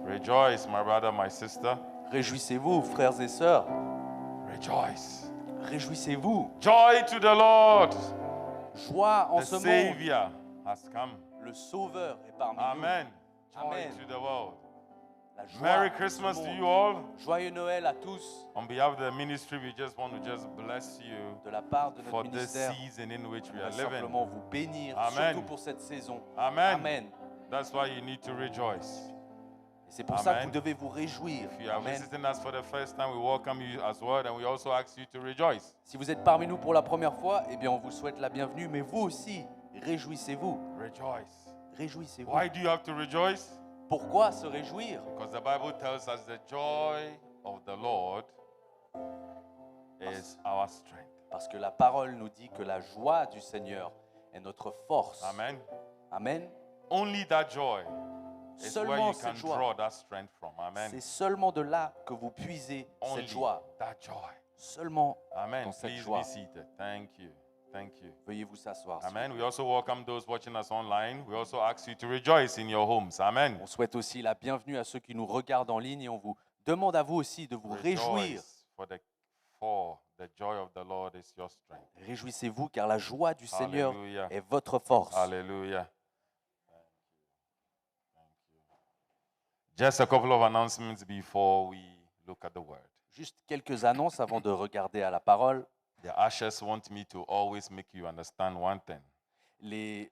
Rejoice, my brother, my sister. Réjouissez-vous, frères et sœurs. Rejoice. Réjouissez-vous. Joy to the Lord. Joie en The ce monde. Savior has come. Le Sauveur est parmi Amen. Joy Amen. to the world. nous. La joie Merry en ce Christmas to monde. you all. Joyeux Noël à tous. On behalf of the ministry, we just want to just bless you De la part de for notre this ministère, season in which we on are va living. simplement vous bénir, Amen. surtout pour cette saison. Amen. Amen. That's why you need to rejoice. Et c'est pour ça que Amen. vous devez vous réjouir. If you are Amen. visiting us for the first time, we welcome you as well, and we also ask you to rejoice. Si vous êtes parmi nous pour la première fois, eh bien on vous souhaite la bienvenue, mais vous aussi, réjouissez-vous. Rejoice. Réjouissez-vous. Why do you have to rejoice? Pourquoi se réjouir? Because the Bible tells us the joy of the Lord is our strength. Parce que la parole nous dit que la joie du Seigneur est notre force. Amen. Amen. Only that joy is where Seulement you cette can joie. draw that strength from. Amen. C'est seulement de là que vous puisez Only cette joie. that joy. Seulement Amen. dans cette Please joie. be seated. Thank you. Thank you. Veuillez vous s'asseoir. s'il Amen. vous We also welcome those watching us online. We also ask you to rejoice in your homes. Amen. On souhaite aussi la bienvenue à ceux qui nous regardent en ligne et on vous demande à vous aussi de vous réjouir. Rejoice for the joy of the Lord is your strength. Réjouissez-vous car la joie du Seigneur Hallelujah. est votre force. Hallelujah. Thank you. Just a couple of announcements before we look at the word. Juste quelques annonces avant de regarder à la parole. The ushers want me to always make you understand one thing. Les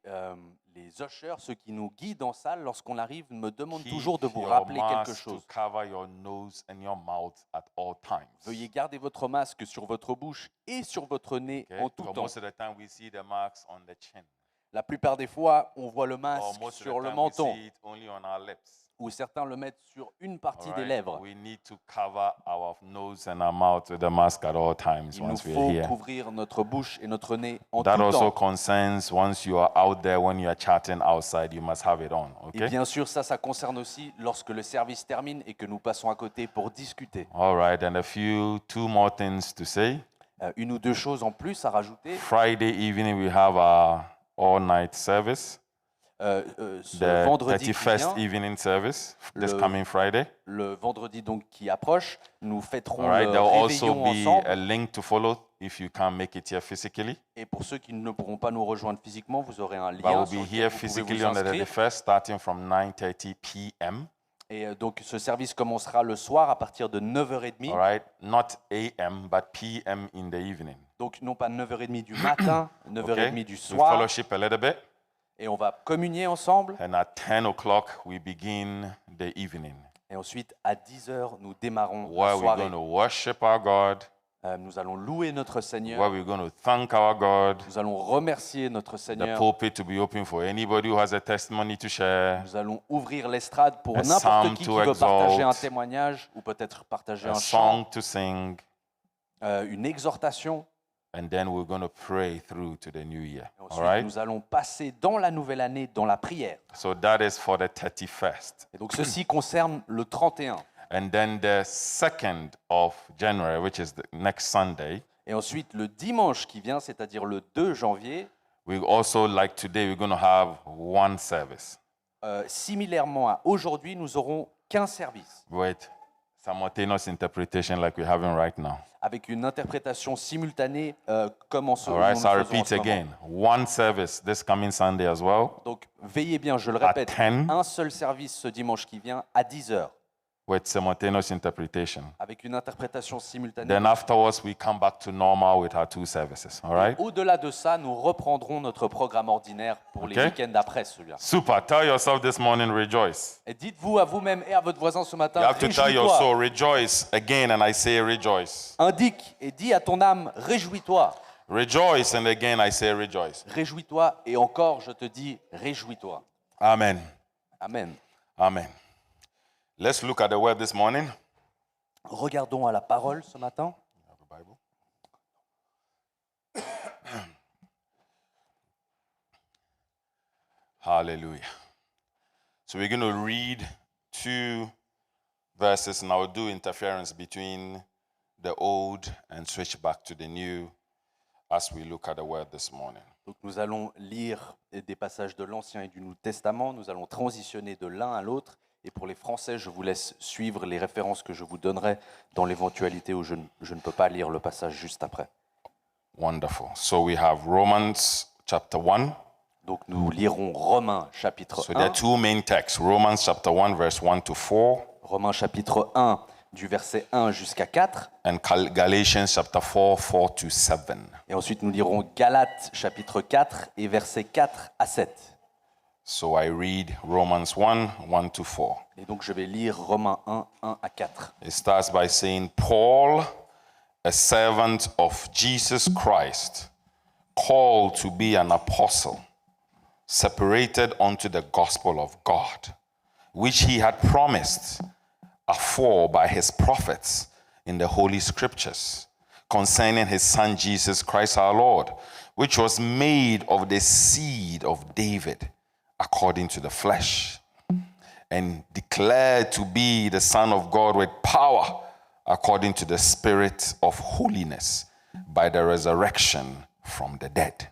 ushers, ceux qui nous guident en salle, lorsqu'on arrive, me demandent Keep toujours de vous your rappeler quelque mask to chose. cover your nose and your mouth at all times. Veuillez garder votre masque sur votre bouche et sur votre nez Okay? en tout Because temps. most of the time we see the marks on the chin. La plupart des fois, on voit le Or masque most of sur the le time we menton, see it only on our lips. ou certains le mettent sur une partie All des right? lèvres. We need to cover our nose and our mouth with the mask at all times Il nous once we're faut here. couvrir notre bouche et notre nez en That tout also temps. concerns once you are out there, when you are chatting outside, you must have it on. Et Okay? bien sûr, ça concerne aussi lorsque le service termine et que nous passons à côté pour discuter. All right, and two more things to say. Une ou deux choses en plus à rajouter. Friday evening, we have our all-night service, Ce the vendredi qui 31st vient, evening service, this Le- coming Friday. le vendredi donc qui approche, nous fêterons All right, le there will also réveillon be ensemble. a link to follow if you can't make it here physically. Et pour ceux qui ne pourront pas nous rejoindre physiquement, vous aurez un But lien we'll sur be lequel here vous pouvez physically vous on the inscrire. 31st, starting from 9:30 p.m. Et donc ce service commencera le soir à partir de 9h30. All right, not a.m. but p.m. in the evening. Donc non pas 9h30 du matin, 9h30 Okay, du we soir. fellowship a little bit, Et on va communier ensemble. and at 10 o'clock we begin the evening, Et ensuite, à 10h, nous démarrons where la we're soirée. going to worship our God, Nous allons louer notre where Seigneur. we're going to thank our God. Nous allons remercier notre The Seigneur. pulpit to be open for anybody who has a testimony to share. Nous allons ouvrir l'estrade pour A n'importe psalm qui to veut partager un exalt. témoignage ou peut-être partager A un chant, song to sing, une exhortation. and then we're going to pray through to the new year. Et All ensuite, right? nous allons passer dans la nouvelle année, dans la prière. So that is for the 31st. Et donc ceci concerne le 31. And then the 2nd of January, which is the next Sunday, Et ensuite, le dimanche qui vient, c'est-à-dire le 2 janvier, we also, like today, we're going to have one service similairement à aujourd'hui, nous aurons qu'un service, with simultaneous interpretation like we're having right now. avec une interprétation simultanée comme en ce All right, nous so I le faisons en repeat ce moment. again, one service this coming Sunday as well, Donc veillez bien, je le at répète, 10, un seul service ce dimanche qui vient à 10h, with simultaneous interpretation. avec une interprétation simultanée. Then afterwards, we come back to normal with our two services. All right? Au-delà de ça, nous reprendrons notre programme ordinaire pour les Ok. week-ends après celui-là. Super. Tell yourself this morning, rejoice. Et dites-vous à vous-même et à votre voisin ce matin, You have to tell your réjouis-toi. soul, rejoice again, and I say rejoice. Indique et dis à ton âme, réjouis-toi. Rejoice, and again I say rejoice. Réjouis-toi et encore je te dis, réjouis-toi. Amen. Amen. Amen. Let's look at the word this morning. Regardons à la parole ce matin. You have a Bible? Hallelujah. So we're going to read two verses, and I'll do interference between the old and switch back to the new as we look at the word this morning. Donc nous allons lire des passages de l'Ancien et du Nouveau Testament. Nous allons transitionner de l'un à l'autre Et pour les Français, je vous laisse suivre les références que je vous donnerai dans l'éventualité où je ne peux pas lire le passage juste après. Wonderful. So we have Romans chapter 1. Donc nous lirons Romains chapitre So there 1, are two main texts, Romans chapter 1 verse 1 to 4 Romains chapitre 1 du verset 1 jusqu'à 4, and Galatians chapter 4 4 to 7. et ensuite nous lirons Galates chapitre 4 et versets 4 à 7. So I read Romans 1 1 to 4. Et donc je vais lire Romains 1, 1 à 4. It starts by saying, Paul, a servant of Jesus Christ, called to be an apostle, separated unto the gospel of God, which he had promised afore by his prophets in the holy scriptures, concerning his son Jesus Christ our Lord, which was made of the seed of David, according to the flesh, and declared to be the Son of God with power, according to the Spirit of holiness, by the resurrection from the dead.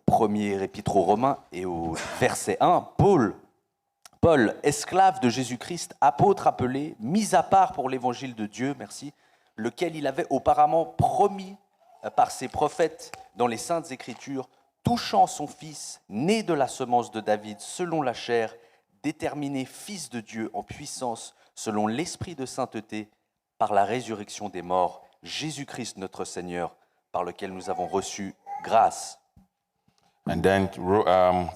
Premier épître aux Romains et au verset 1, Paul, esclave de Jésus-Christ, apôtre appelé, mis à part pour l'évangile de Dieu, merci, lequel il avait auparavant promis par ses prophètes dans les saintes écritures, touchant son fils, né de la semence de David, selon la chair, déterminé fils de Dieu en puissance, selon l'esprit de sainteté, par la résurrection des morts, Jésus-Christ notre Seigneur, par lequel nous avons reçu grâce. And then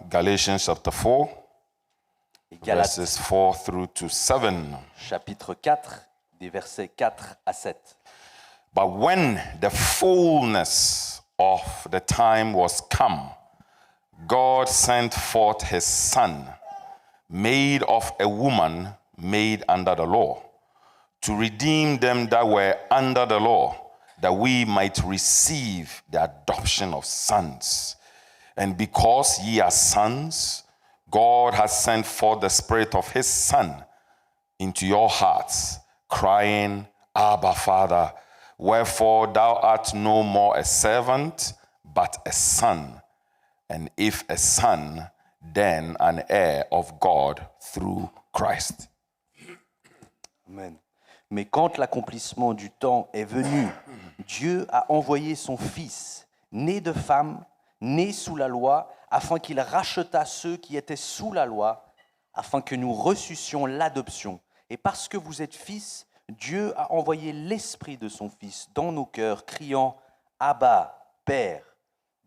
Galatians chapter 4, Et Galates, verses 4 through to 7. chapitre 4, des versets 4 à 7. But when the fullness of the time was come, God sent forth his Son, made of a woman made under the law, to redeem them that were under the law, that we might receive the adoption of sons. And because ye are sons, God has sent forth the Spirit of his Son into your hearts, crying, Abba, Father. Wherefore thou art no more a servant, but a son. And if a son, then an heir of God through Christ. Amen. Mais quand l'accomplissement du temps est venu, Dieu a envoyé son Fils, né de femme, né sous la loi, afin qu'il rachetât ceux qui étaient sous la loi, afin que nous reçussions l'adoption. Et parce que vous êtes fils, Dieu a envoyé l'Esprit de son Fils dans nos cœurs, criant « Abba, Père »,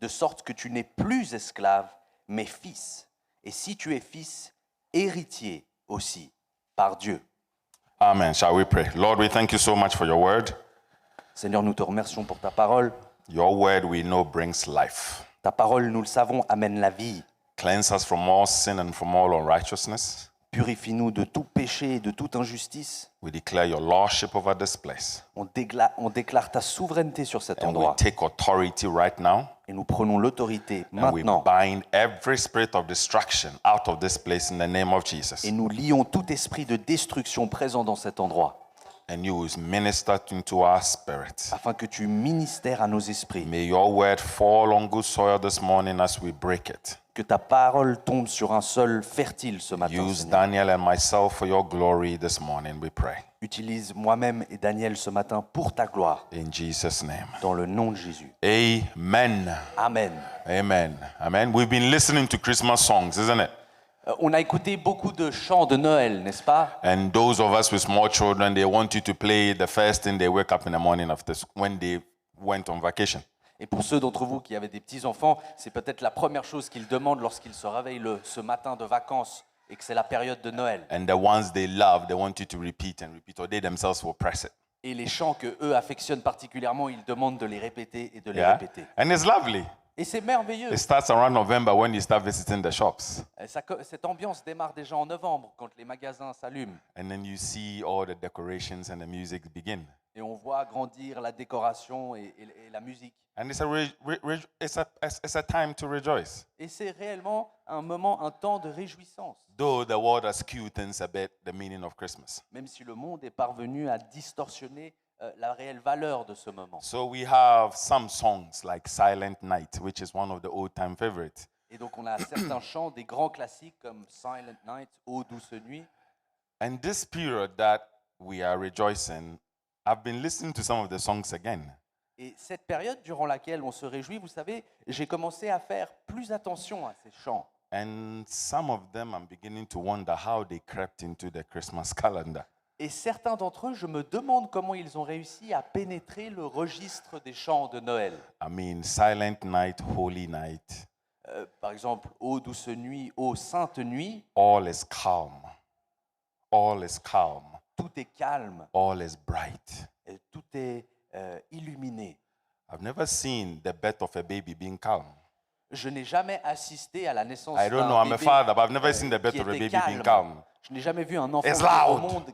de sorte que tu n'es plus esclave, mais fils. Et si tu es fils, héritier aussi par Dieu. Amen. Shall we pray? Lord, we thank you so much for your word. Seigneur, nous te remercions pour ta parole. Your word we know brings life. Ta parole, nous le savons, amène la vie. Cleanse us from all sin and from all unrighteousness. Purifie-nous de tout péché et de toute injustice. We declare your lordship over this place. On déclare ta souveraineté sur cet And we endroit. take authority right now. Et nous prenons l'autorité And we maintenant. bind every spirit of destruction out of this place in the name of Jesus. Et nous lions tout esprit de destruction présent dans cet endroit, And you will minister into our spirit. afin que tu ministères à nos esprits. May your word fall on good soil this morning as we break it. Que ta parole tombe sur un sol fertile ce matin, Use Seigneur. Daniel and myself for your glory this morning, we pray. Utilise moi-même et Daniel ce matin pour ta gloire, In Jesus' name. dans le nom de Jésus. Amen. Amen. Amen. Amen. We've been listening to Christmas songs, isn't it? On a écouté beaucoup de chants de Noël, n'est-ce pas? And those of us with small children, they want you to play the first thing they wake up in the morning after when they went on vacation. Et pour ceux d'entre vous qui avaient des petits-enfants, c'est peut-être la première chose qu'ils demandent lorsqu'ils se réveillent ce matin de vacances et que c'est la période de Noël. And the ones they love, they want you to repeat and repeat, or they themselves will press it. Et les chants que eux affectionnent particulièrement, ils demandent de les répéter et de les Yeah? répéter. And it's lovely. Et c'est merveilleux. It starts around November when you start visiting the shops. Et cette ambiance démarre déjà en novembre, quand les magasins s'allument. And then you see all the decorations and the music begin. Et on voit grandir la décoration et la musique. And it's a time to rejoice. Et c'est réellement un moment, un temps de réjouissance. Though the world has skewed things a bit, the meaning of Christmas. Même si le monde est parvenu à distorsionner la réelle valeur de ce moment. So we have some songs like Silent Night, which is one of the old-time favorites. Et donc on a certains chants, des grands classiques comme Silent Night, Ô douce nuit. And this period that we are rejoicing, I've been listening to some of the songs again. Et cette période durant laquelle on se réjouit, vous savez, j'ai commencé à faire plus attention à ces chants. And some of them I'm beginning to wonder how they crept into the Christmas calendar. Et certains d'entre eux, je me demande comment ils ont réussi à pénétrer le registre des chants de Noël. I mean, Silent Night, Holy Night, Par exemple, Ô douce nuit, Ô sainte nuit, all is calm. All is calm. tout est calme, All is bright. et tout est illuminé. I've never seen the birth of a baby being calm. Je n'ai jamais assisté à la naissance I don't d'un know, I'm a bébé father, but I've never seen the birth qui of a était baby being calme. calm. Je n'ai jamais vu un enfant It's venir au loud. monde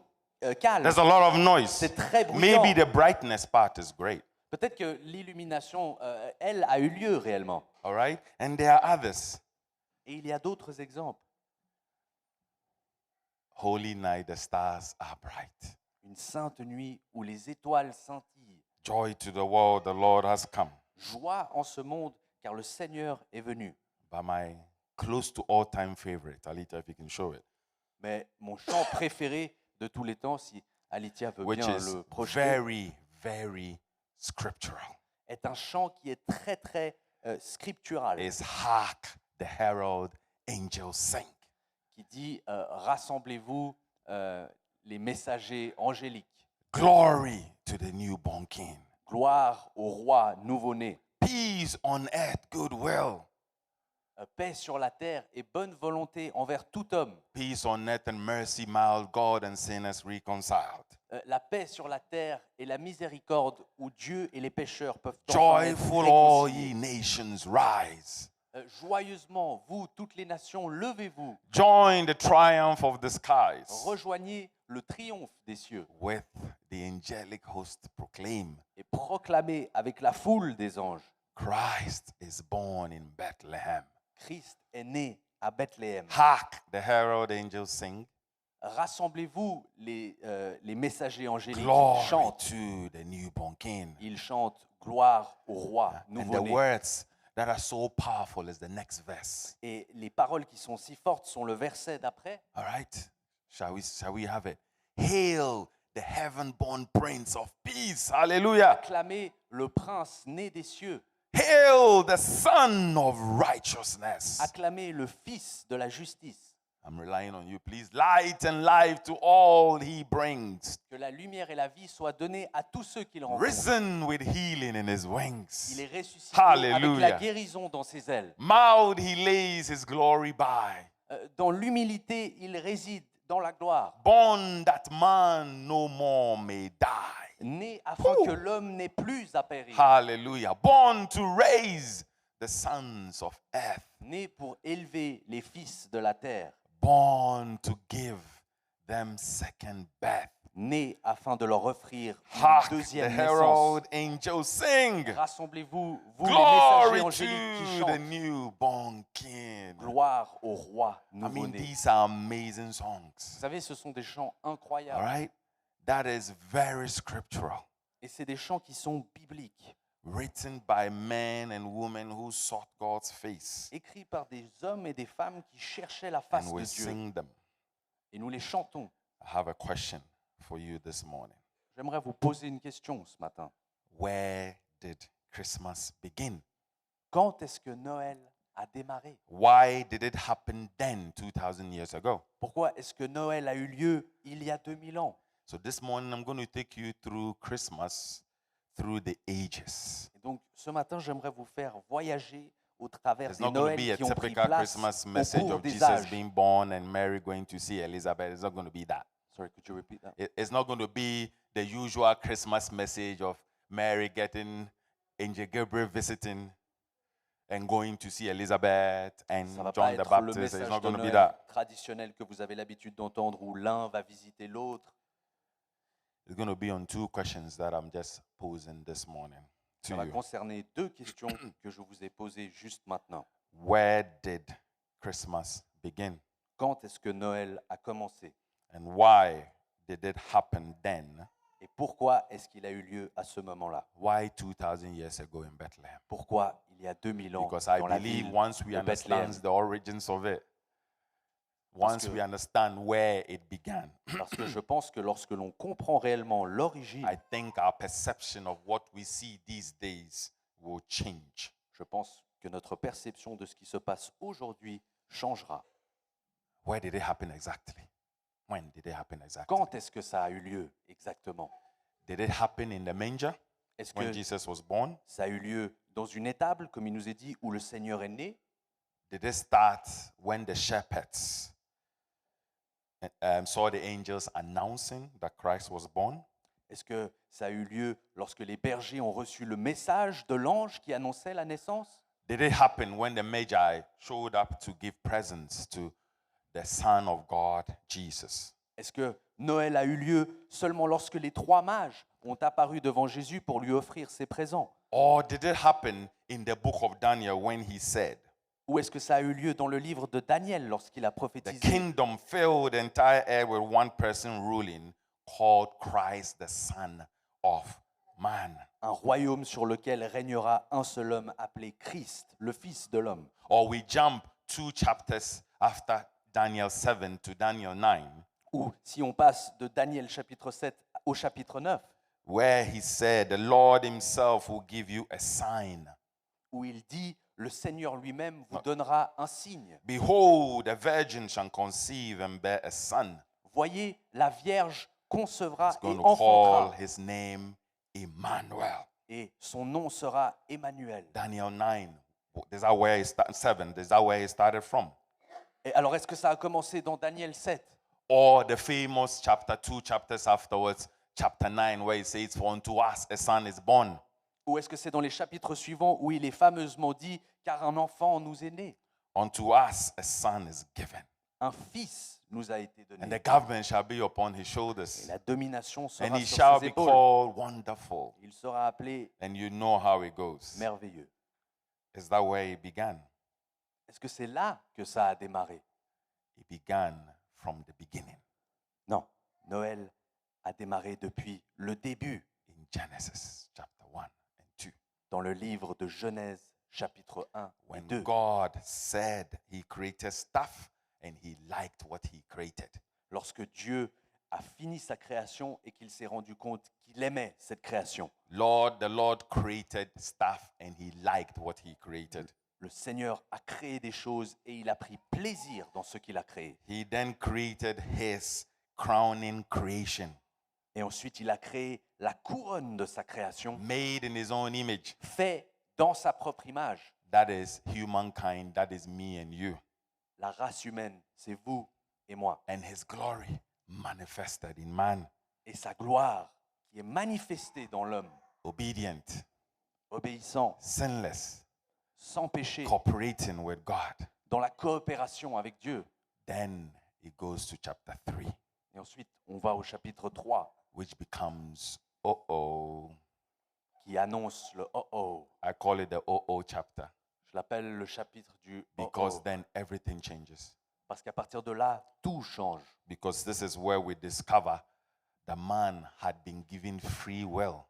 calme. There's a lot of noise. C'est très bruyant. Maybe the brightness part is great. Peut-être que l'illumination, elle, a eu lieu réellement. All right? And there are others. Et il y a d'autres exemples. Holy night, the stars are bright. Une sainte nuit où les étoiles scintillent. Joy to the world, the Lord has come. Joie en ce monde, car le Seigneur est venu. But my close to all-time favorite, Alita, if you can show it, Mais mon chant préféré de tous les temps, si Alitia veut which bien is le projeter, very, very scriptural, est un chant qui est très, très scriptural, is Hark the Herald Angels Sing. qui dit rassemblez-vous les messagers angéliques. Glory to the newborn King. Gloire au roi nouveau-né. Peace on earth, goodwill. Paix sur la terre et bonne volonté envers tout homme. Peace on earth and mercy, mild God and sinners reconciled. La paix sur la terre et la miséricorde où Dieu et les pécheurs peuvent enfin être Joyful, all réconciliés. ye nations, rise. Joyeusement, vous, toutes les nations, levez-vous. Join the triumph of the skies. Rejoignez le triomphe des cieux With the angelic host proclaim, et proclamez avec la foule des anges. Christ is born in Bethlehem. Christ est né à Bethléem. Hark, the herald angels sing. Rassemblez-vous les messagers angéliques. Ils Glory chantent. to the newborn King. Ils chantent gloire au roi And the nouveau-né. words that are so powerful is the next verse. Et les paroles qui sont si fortes sont le verset d'après. All right? Shall we have it? Hail the heaven-born Prince of Peace. Hallelujah. Acclamez le prince né des cieux. Hail the Son of Righteousness. Acclamez le fils de la justice. I'm relying on you, please. Light and life to all he brings. Que la lumière et la vie soient données à tous ceux qui le rencontrent. Risen with healing in his Il wings. est ressuscité avec Hallelujah. la guérison dans ses ailes. Mild he lays his glory by. Dans l'humilité, il réside dans la gloire. Born that man no more may die. Né afin que l'homme n'ait plus à périr. Hallelujah. Born to raise the sons of earth. Né pour élever les fils de la terre. Born to give them second birth. Né afin de leur offrir Hark, une the deuxième naissance. herald angels sing. Rassemblez-vous, vous les Glory messagers angéliques qui to the chantent. newborn King. Gloire au roi I mean, nouveau-né. these are amazing songs. Vous savez, ce sont des chants All incroyables. right? That is very scriptural. Et c'est des chants qui sont bibliques, Written by men and women who sought God's face. écrits par des hommes et des femmes qui cherchaient la face And de we Dieu. sing them. Et nous les chantons. I have a question for you this morning. J'aimerais vous poser une question ce matin. Where did Christmas begin? Quand est-ce que Noël a démarré? Why did it happen then, 2000 years ago? Pourquoi est-ce que Noël a eu lieu il y a 2000 ans? So this morning I'm going to take you through Christmas through the ages. Et donc, ce matin, j'aimerais vous faire voyager au travers There's des not going to Noëls be a qui ont pris typical place Christmas au message cours of des Jesus âges. being born and Mary going to see Elizabeth. It's not going to be that. Sorry, could you repeat that? It's not going to be the usual Christmas message of Mary getting Angel Gabriel visiting and going to see Elizabeth and Ça va pas John the être le Baptist. It's message not de going to be Noël that. traditionnel que vous avez l'habitude d'entendre où l'un va visiter l'autre. It's going to be on two questions that I'm just posing this morning Ça to va you. concerner deux questions que je vous ai posées juste maintenant. Where did Christmas begin? Quand est-ce que Noël a commencé? And why did it happen then Et pourquoi est-ce qu'il a eu lieu à ce moment-là? Why 2,000 years ago in Bethlehem? Pourquoi il y a 2000 ans Because I dans la believe ville once we de Bethléem? understand the origins of it, once we understand where it began, Parce que je pense que lorsque l'on comprend réellement l'origine, I think our perception of what we see these days will change. je pense que notre perception de ce qui se passe aujourd'hui changera. Where did it happen exactly? When did it happen exactly? Quand est-ce que ça a eu lieu exactement? Did it happen in the manger Est-ce when que Jesus was born? ça a eu lieu dans une étable, comme il nous est dit, où le Seigneur est né? Did it start when the shepherds saw the angels announcing that Christ was born? Est-ce que ça a eu lieu lorsque les bergers ont reçu le message de l'ange qui annonçait la naissance? Did it happen when the Magi showed up to give presents to the Son of God, Jesus? Est-ce que Noël a eu lieu seulement lorsque les 3 mages ont apparu devant Jésus pour lui offrir ses présents? Or did it happen in the book of Daniel when he said, Ou est-ce que ça a eu lieu dans le livre de Daniel lorsqu'il a the prophétisé? kingdom filled the entire earth with one person ruling called Christ, the Son of Man? Un royaume sur lequel régnera un seul homme appelé Christ, le Fils de l'homme. Or we jump 2 chapters after Daniel 7 to Daniel 9, Ou si on passe de Daniel chapitre 7 au chapitre 9, where he said, the Lord himself will give you a sign. où il dit, le Seigneur lui-même vous donnera un signe. Behold, a virgin shall conceive and bear a son. Voyez, la Vierge concevra He's et going to call enfantera, his name Emmanuel. et son nom sera Emmanuel. Daniel 9. Is that where he started? 7. Is that where he started from? Et alors, est-ce que ça a commencé dans Daniel 7? Or the famous chapter 2 chapters afterwards, chapter 9, where he says, for unto us a son is born. Ou est-ce que c'est dans les chapitres suivants où il est fameusement dit, car un enfant nous est né, Unto us a son is given. un fils nous a été And donné, the government shall be upon his et shoulders. la domination And sera he sur shall ses be épaules. called Wonderful. Il sera appelé And you know how it goes. merveilleux. Is that where it began? Est-ce que c'est là que ça a démarré? It began from the beginning Non, Noël a démarré depuis le début, in Genesis chapter 1 and 2. dans le livre de Genèse, chapitre 1 et When 2. God said he created stuff and he liked what he created. Lorsque Dieu a fini sa création et qu'il s'est rendu compte qu'il aimait cette création. The Lord created stuff and he liked what he created. Le Seigneur a créé des choses et il a pris plaisir dans ce qu'il a créé. He then created his crowning creation, Et ensuite, il a créé la couronne de sa création, made in his own image. fait dans sa propre image. That is humankind, that is me and you. La race humaine, c'est vous et moi. And his glory manifested in man, Et sa gloire qui est manifestée dans l'homme, obedient, obéissant, sinless, sans péché, cooperating with God. dans la coopération avec Dieu. Then it goes to chapter 3, Et ensuite, on va au chapitre 3 which becomes, uh-oh. qui annonce le oh-oh. I call it the uh-oh chapter Je l'appelle le chapitre du because oh-oh. then everything changes. Parce qu'à partir de là, tout change. Because this is where we discover the man had been given free will.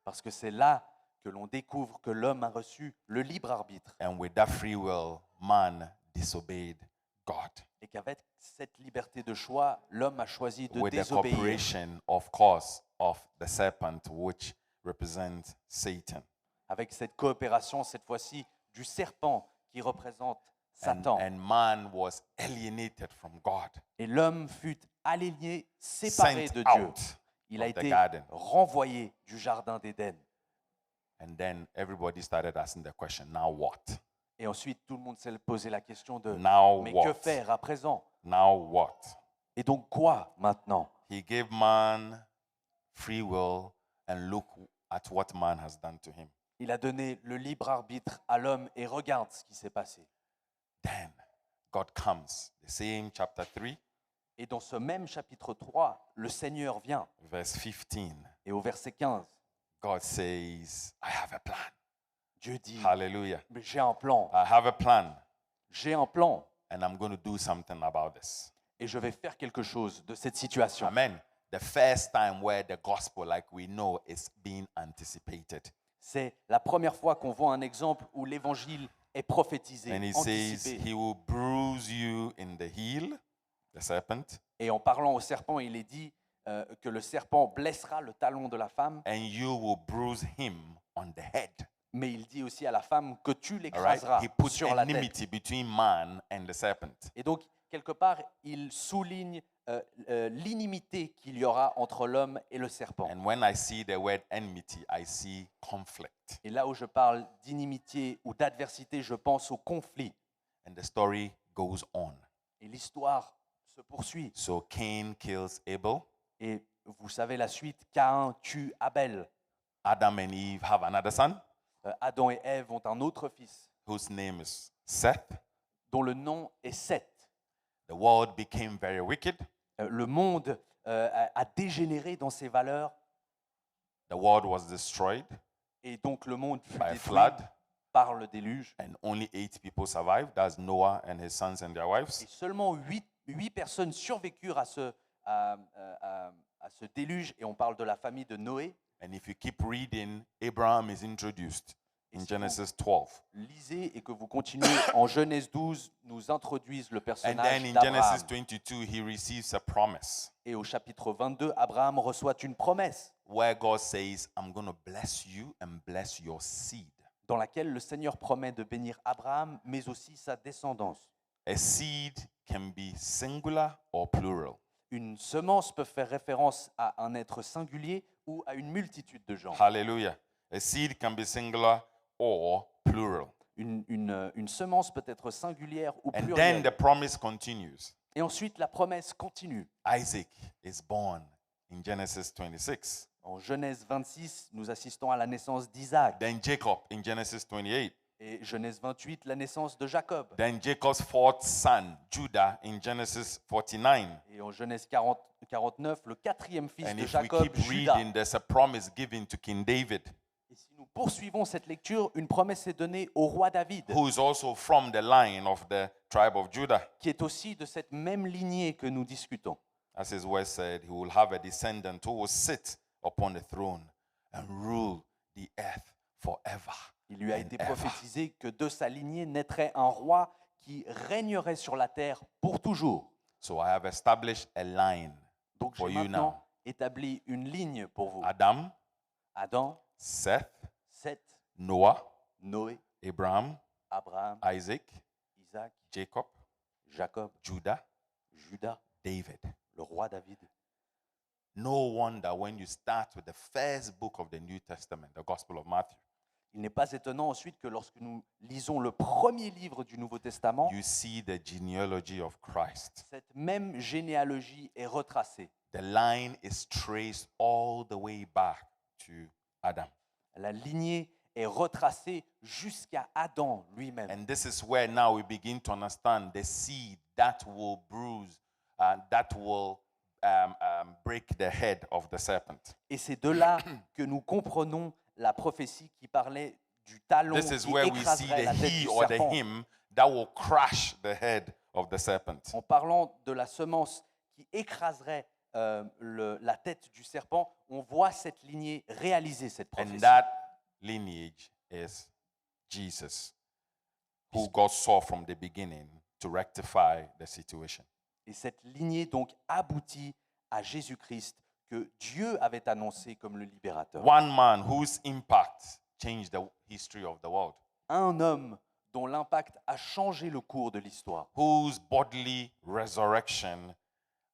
Parce que c'est là que l'on découvre que l'homme a reçu le libre arbitre. And with that free will, man disobeyed God. Et qu'avec cette liberté de choix, l'homme a choisi de With the désobéir. cooperation, of course, of the serpent, which represents Satan. Avec cette coopération, cette fois-ci, du serpent qui représente And, Satan. and man was alienated from God, Et l'homme fut aliéné, séparé sent de Dieu. out Il a of the été garden. renvoyé du jardin d'Éden. And then everybody started asking the question, now what? Et ensuite, tout le monde s'est posé la question de Now mais what? que faire à présent? Now what? Et donc quoi maintenant? He gave man free will and look at what man has done to him. Il a donné le libre arbitre à l'homme et regarde ce qui s'est passé. Then God comes, the same chapter 3, Et dans ce même chapitre 3, le Seigneur vient. verse 15. Et au verset 15, God says, I have a plan. Dieu dit, Hallelujah. mais j'ai un plan, I have a plan j'ai un plan and I'm going to do something about this. et je vais faire quelque chose de cette situation. Amen. the first time where the gospel, like we know, is being anticipated. C'est la première fois qu'on voit un exemple où l'évangile est prophétisé, And he says, anticipé. he will bruise you in the heel, the serpent, Et en parlant au serpent, il est dit que le serpent blessera le talon de la femme, and you will bruise him on the head. mais il dit aussi à la femme que tu All right? l'écraseras He puts sur la tête. enmity between man and the serpent. Et donc, quelque part, il souligne l'inimité qu'il y aura entre l'homme et le serpent. And when I see the word enmity, I see conflict. Et là où je parle d'inimité ou d'adversité, je pense au conflit. And the story goes on. Et l'histoire se poursuit. So Cain kills Abel. Et vous savez la suite, Caïn tue Abel. Adam and Eve have another son Adam et Ève ont un autre fils, whose name is Seth. dont le nom est Seth. The world became very wicked. Le monde a dégénéré dans ses valeurs, The world was destroyed et donc le monde fut by a détruit flood, par le déluge. and only 8 people survived. That's Noah and his sons and their Et wives. seulement huit personnes survécurent à ce déluge, et on parle de la famille de Noé. And if you keep reading, Abraham is introduced in si Genesis 12. Lisez et que vous continuez, en Genèse 12, nous introduisent le And personnage then in d'Abraham. Genesis 22, he receives a promise Et au chapitre 22, Abraham reçoit une promesse where God says, I'm going to bless you and bless your seed. dans laquelle le Seigneur promet de bénir Abraham, mais aussi sa descendance. A seed can be singular or plural. Une semence peut faire référence à un être singulier ou à une multitude de gens. Hallelujah. A seed can be singular or plural. Une semence peut être singulière ou And then plurielle. the promise continues. Et ensuite, la promesse continue. Isaac is born in Genesis 26. En Genèse 26, nous assistons à la naissance d'Isaac. Then Jacob in Genesis 28. Et Genèse 28, la naissance de Jacob. Then Jacob's fourth son, Judah, in Genesis 49. Et en Genèse 49, le quatrième fils And de if we Jacob, keep Judas. reading, there's a promise given to King David, Et si nous poursuivons cette lecture, une promesse est donnée au roi David, who is also from the line of the tribe of Judah. qui est aussi de cette même lignée que nous discutons. As his word said, he will have a descendant who will sit upon the throne and rule the earth forever. Il lui a and été ever. prophétisé que de sa lignée naîtrait un roi qui régnerait sur la terre pour toujours. So I have established a line Donc for j'ai you maintenant now. établi une ligne pour vous. Adam, Adam, Seth, Seth, Noah, Noé, Abraham, Abraham, Isaac, Isaac, Jacob, Jacob, Judah, Judas, David. le roi David. No wonder when you start with the first book of the New Testament, the Gospel of Matthew, Il n'est pas étonnant ensuite que lorsque nous lisons le premier livre du Nouveau Testament, you see the genealogy of Christ. cette même généalogie est retracée. The line is traced all the way back to Adam. La lignée est retracée jusqu'à Adam lui-même. And this is where now we begin to understand the seed that will bruise, that will break the head of the serpent. Et c'est de là que nous comprenons la prophétie qui parlait du talon This is qui where we see écraserait the la tête he du or the serpent. him that will crush the head of the serpent. En parlant de la semence qui écraserait la tête du serpent, on voit cette lignée réaliser cette And prophétie. that lineage is Jesus, who God saw from the beginning to rectify the situation. Et cette lignée donc aboutit à Jésus-Christ que Dieu avait annoncé comme le libérateur. One man whose impact changed the history of the world, Un homme dont l'impact a changé le cours de l'histoire, whose bodily resurrection,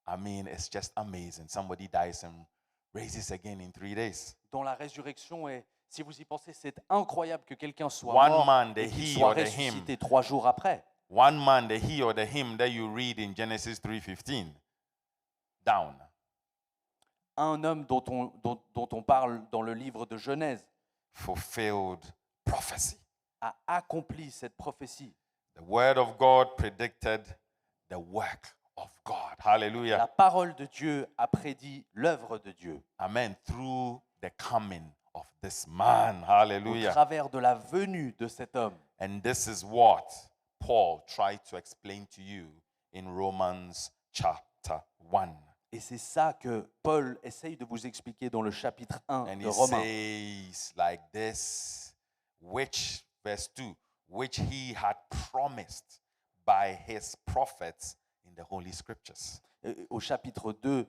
I mean, it's just amazing. Somebody dies and raises again in 3 days. dont la résurrection est, si vous y pensez, c'est incroyable que quelqu'un soit One mort man, the et qu'il he soit or the ressuscité 3 jours après. One man, the he or the him that you read in Genesis 3:15, down. Un homme dont on parle dans le livre de Genèse Fulfilled prophecy. a accompli cette prophétie. The word of God predicted the work of God. Hallelujah. La parole de Dieu a prédit l'œuvre de Dieu Amen. Through the coming of this man. au Hallelujah. travers de la venue de cet homme. And this is what Paul tried to explain to you in Romans chapter 1. Et c'est ça que Paul essaye de vous expliquer dans le chapitre 1 And de he Romains. says like this, which, verse 2, which he had promised by his prophets in the Holy Scriptures. Au chapitre 2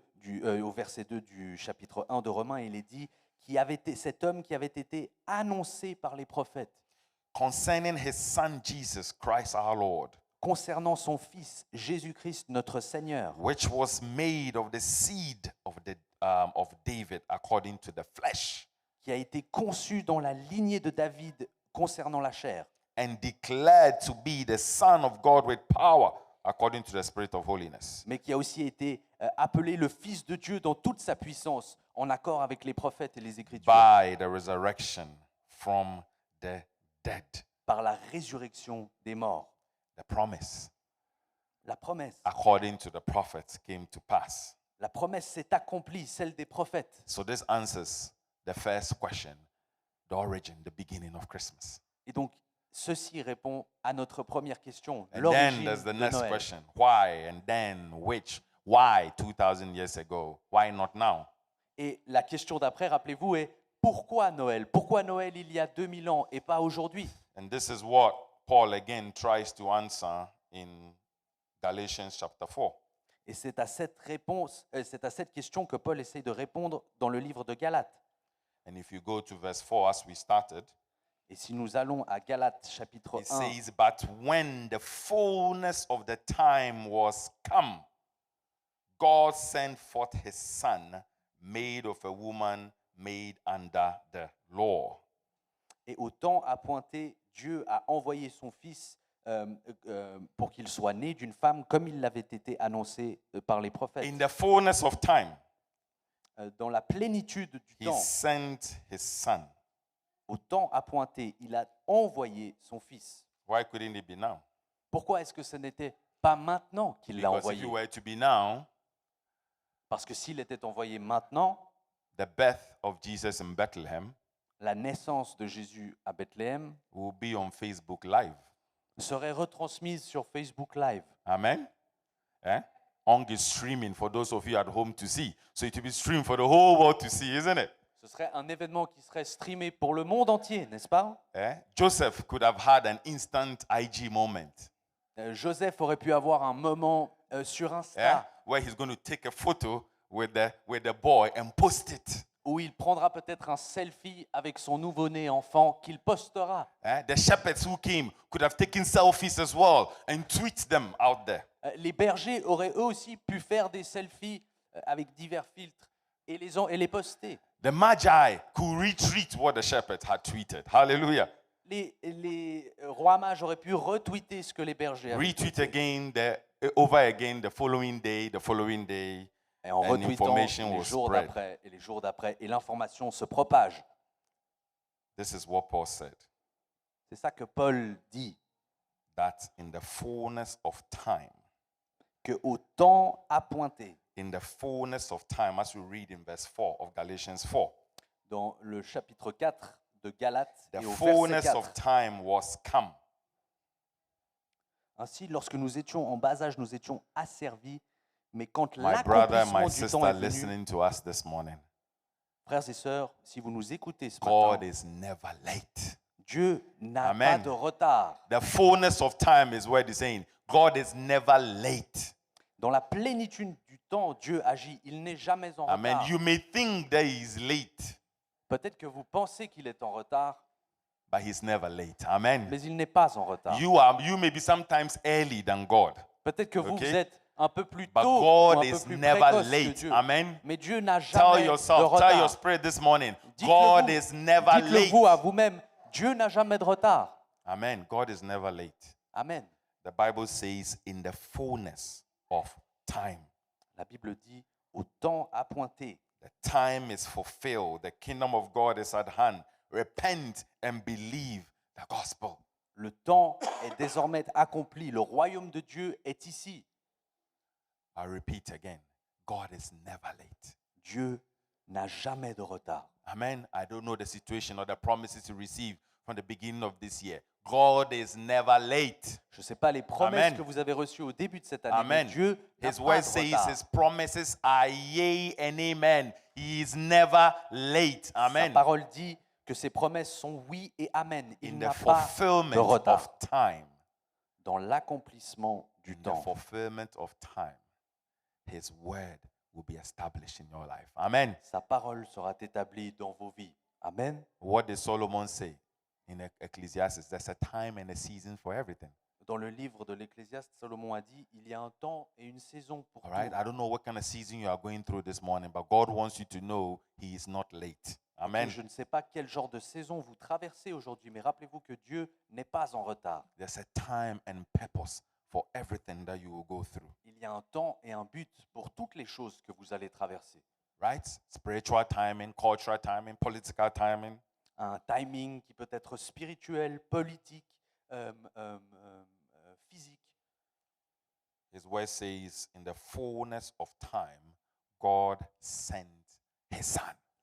au verset 2 du chapitre 1 de Romains, il est dit cet homme qui avait été annoncé par les prophètes Concerning his son Jesus Christ our Lord, concernant son fils Jésus-Christ notre Seigneur, which was made of the seed of David according to the flesh, qui a été conçu dans la lignée de David concernant la chair, and declared to be the Son of God with power according to the Spirit of holiness. mais qui a aussi été appelé le Fils de Dieu dans toute sa puissance, en accord avec les prophètes et les Écritures, By the resurrection from the dead. par la résurrection des morts. The promise, La promesse, according to the prophets, came to pass. la promesse s'est accomplie, celle des prophètes. So this answers the first question, the origin, the beginning of Christmas. Et donc, ceci répond à notre première question, And then l'origine there's the de next Noël. question, why, and then which, why 2,000 years ago, why not now? Et la question d'après, rappelez-vous, est pourquoi Noël? Pourquoi Noël il y a 2000 ans et pas aujourd'hui? And this is what Paul again tries to answer in Galatians chapter 4. Et c'est à cette réponse, c'est à cette question que Paul essaie de répondre dans le livre de Galates. And if you go to verse 4 as we started, Et si nous allons à Galates chapitre it 1, says, but when the fullness of the time was come, God sent forth his son, made of a woman, made under the law. et au temps appointé, Dieu a envoyé son Fils pour qu'il soit né d'une femme comme il l'avait été annoncé par les prophètes. In the fullness of time, Dans la plénitude du he temps, sent his son. au temps appointé, il a envoyé son Fils. Why couldn't it be now? Pourquoi est-ce que ce n'était pas maintenant qu'il l'a Because if envoyé? it were to be now, Parce que s'il était envoyé maintenant, the birth of Jesus in Bethlehem la naissance de Jésus à Bethléem will be on Facebook Live. serait retransmise sur Facebook Live. Amen? Eh? Ong is streaming for those of you at home to see. So it will be streamed for the whole world to see, isn't it? Ce serait un événement qui serait streamé pour le monde entier, n'est-ce pas? Eh? Joseph could have had an instant IG moment, Joseph aurait pu avoir un moment sur eh? Insta Where he's going to take a photo with the boy and post it. où il prendra peut-être un selfie avec son nouveau-né enfant qu'il postera. Eh? The shepherds who came could have taken selfies as well and tweet them out there. Les bergers auraient eux aussi pu faire des selfies avec divers filtres et les poster. The Magi could retweet what the shepherds had tweeted. Hallelujah. Les rois mages auraient pu retweeter ce que les bergers avaient Retweet tweeté. again, over again, the following day, Et en and retweetant information les was jours spread. d'après et les jours d'après, et l'information se propage. This is what Paul said, C'est ça que Paul dit, that in the fullness of time, qu'au temps appointé, in the fullness of time, as we read in verse 4 of Galatians 4, dans le chapitre 4 de Galates the et au verset fullness 4, of time was come. ainsi, lorsque nous étions en bas âge, nous étions asservis, mais quand My brother, l'accomplissement my du temps sister est venu, listening to us this morning, frères et sœurs, si vous nous écoutez ce God matin, is never late. Dieu n'a Amen. pas de retard. The fullness of time is what he's saying. God is never late. Dans la plénitude du temps, Dieu agit. Il n'est jamais en Amen. retard. You may think that he is late, Peut-être que vous pensez qu'il est en retard, but he's never late. Amen. mais il n'est pas en retard. You may be sometimes early than God, Peut-être que vous, Okay. vous êtes un peu plus but tôt ou God un peu is plus never précoce que late. Dieu. Amen. Mais Dieu n'a Tell jamais de yourself, tell your retard. spirit this morning, Dites-le God vous. is never Dites-le late. vous à vous-même, Dieu n'a jamais de retard. Amen. God is never late. Amen. The Bible says, in the fullness of time. La Bible dit, au temps appointé, The time is fulfilled. The kingdom of God is at hand. Repent and believe the gospel. le temps est désormais accompli. Le royaume de Dieu est ici. I repeat again, God is never late. Dieu n'a jamais de retard. Amen. I don't know the situation or the promises you received from the beginning of this year. God is never late. Je ne sais pas les promesses Amen. que vous avez reçues au début de cette année, Amen. mais Dieu n'a His pas word de says retard. his promises are yea and amen. He is never late. Sa Amen. parole dit que ses promesses sont oui et amen. Il In n'a the pas de fulfillment retard. of time, Dans l'accomplissement du in the temps, fulfillment of time, his word will be established in your life. Amen. sa parole sera établie dans vos vies. Amen. What did Solomon say in Ecclesiastes? There's a time and a season for everything. Dans le livre de l'Ecclésiaste, Salomon a dit, il y a un temps et une saison pour All right. tout. I don't know what kind of season you are going through this morning, but God wants you to know He is not late. Amen. Et je ne sais pas quel genre de saison vous traversez aujourd'hui, mais rappelez-vous que Dieu n'est pas en retard. There's a time and purpose for everything that you will go through. Il y a un temps et un but pour toutes les choses que vous allez traverser. Right? Spiritual timing, cultural timing, political timing. Un timing qui peut être spirituel, politique, physique. His word says, in the fullness of time, God sent His Son.